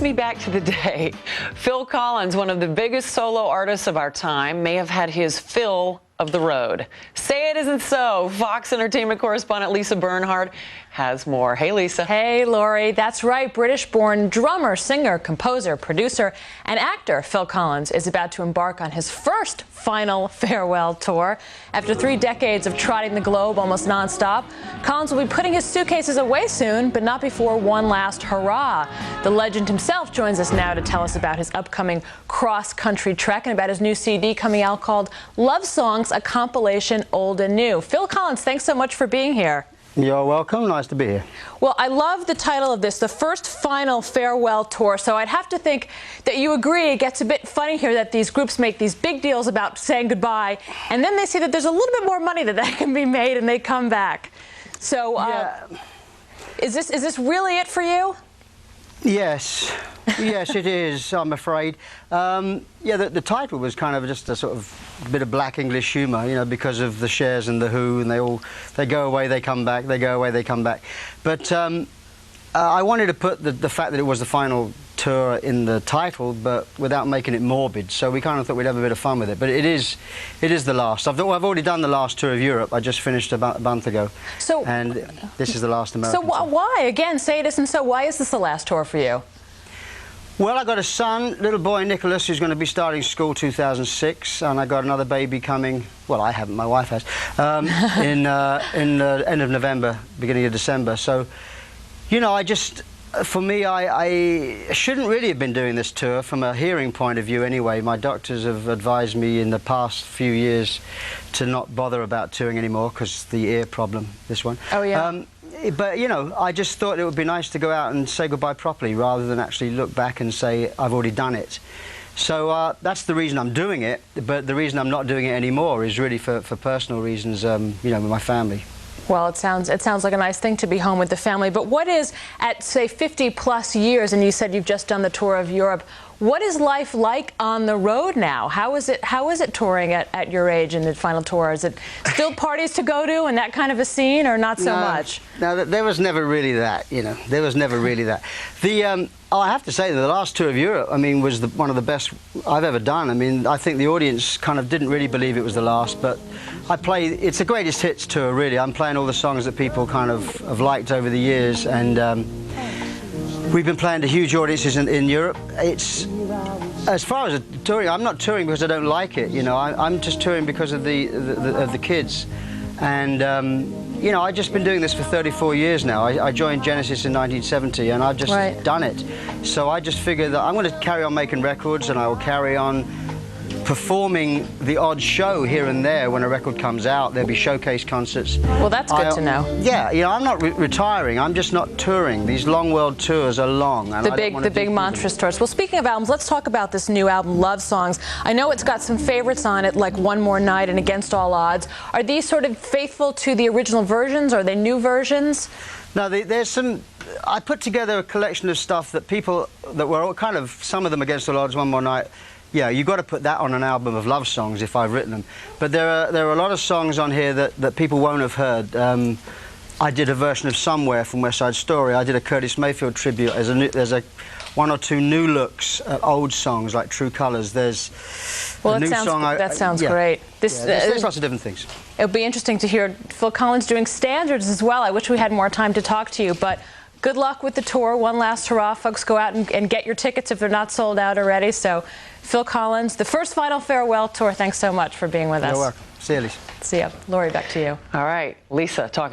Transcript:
me back to the day. Phil Collins, one of the biggest solo artists of our time, may have had his fill of the road. Say it isn't so. Fox Entertainment correspondent Lisa Bernhard has more. Hey, Lisa. Hey, Lori. That's right. British-born drummer, singer, composer, producer, and actor Phil Collins is about to embark on his first final farewell tour. After 3 decades of trotting the globe almost nonstop, Collins will be putting his suitcases away soon, but not before one last hurrah. The legend himself joins us now to tell us about his upcoming cross-country trek and about his new CD coming out called Love Songs, a compilation old and new. Phil Collins, thanks so much for being here. You're welcome. Nice to be here. Well, I love the title of this, the first final farewell tour. So I'd have to think that you agree it gets a bit funny here that these groups make these big deals about saying goodbye, and then they see that there's a little bit more money that can be made, and they come back. So is this really it for you? Yes. Yes, it is, I'm afraid. Yeah, the title was kind of just a sort of bit of black English humour, you know, because of the Shares and the Who, and they go away, they come back, they go away, they come back. But I wanted to put the fact that it was the final tour in the title, but without making it morbid. So we kind of thought we'd have a bit of fun with it. But it is the last. I've already done the last tour of Europe. I just finished about a month ago. So, and this is the last American tour. So why? Again, say it isn't so. Why is this the last tour for you? Well, I got a son, little boy Nicholas, who's going to be starting school 2006, and I got another baby coming. Well, I haven't. My wife has. In the end of November, beginning of December. So, you know, for me, I shouldn't really have been doing this tour from a hearing point of view anyway. My doctors have advised me in the past few years to not bother about touring anymore because the ear problem, this one. Oh, yeah. But, you know, I just thought it would be nice to go out and say goodbye properly rather than actually look back and say, I've already done it. So that's the reason I'm doing it, but the reason I'm not doing it anymore is really for personal reasons, you know, with my family. Well, it sounds like a nice thing to be home with the family, but what is, at say 50+ years, and you said you've just done the tour of Europe, what is life like on the road now? How is it touring at your age in the final tour? Is it still parties to go to and that kind of a scene, or not so much? No, there was never really that, you know. There was never really that. I have to say that the last tour of Europe, I mean, was one of the best I've ever done. I mean, I think the audience kind of didn't really believe it was the last, but it's the greatest hits tour, really. I'm playing all the songs that people kind of have liked over the years, and we've been playing to huge audiences in Europe. It's, as far as touring, I'm not touring because I don't like it, you know. I'm just touring because of the kids. And, you know, I've just been doing this for 34 years now. I joined Genesis in 1970, and I've just done it. So I just figured that I'm going to carry on making records, and I will carry on performing the odd show here and there when a record comes out. There'll be showcase concerts. Well, that's good to know. Yeah, you know, I'm not retiring. I'm just not touring. These long world tours are long. And the big monstrous tours. Well, speaking of albums, let's talk about this new album, Love Songs. I know it's got some favorites on it, like One More Night and Against All Odds. Are these sort of faithful to the original versions, or are they new versions? No, there's some. I put together a collection of stuff that people that were all kind of, some of them Against All Odds, One More Night. Yeah, you've got to put that on an album of love songs if I've written them. But there are a lot of songs on here that people won't have heard. I did a version of Somewhere from West Side Story. I did a Curtis Mayfield tribute. There's one or two new looks at old songs like True Colours. There's a new song. That sounds great. There's lots of different things. It'll be interesting to hear Phil Collins doing standards as well. I wish we had more time to talk to you, but good luck with the tour. One last hurrah. Folks, go out and get your tickets if they're not sold out already. So, Phil Collins, the first final farewell tour. Thanks so much for being with us. You're welcome. See you, Lisa. See ya. Lori, back to you. All right, Lisa, talking.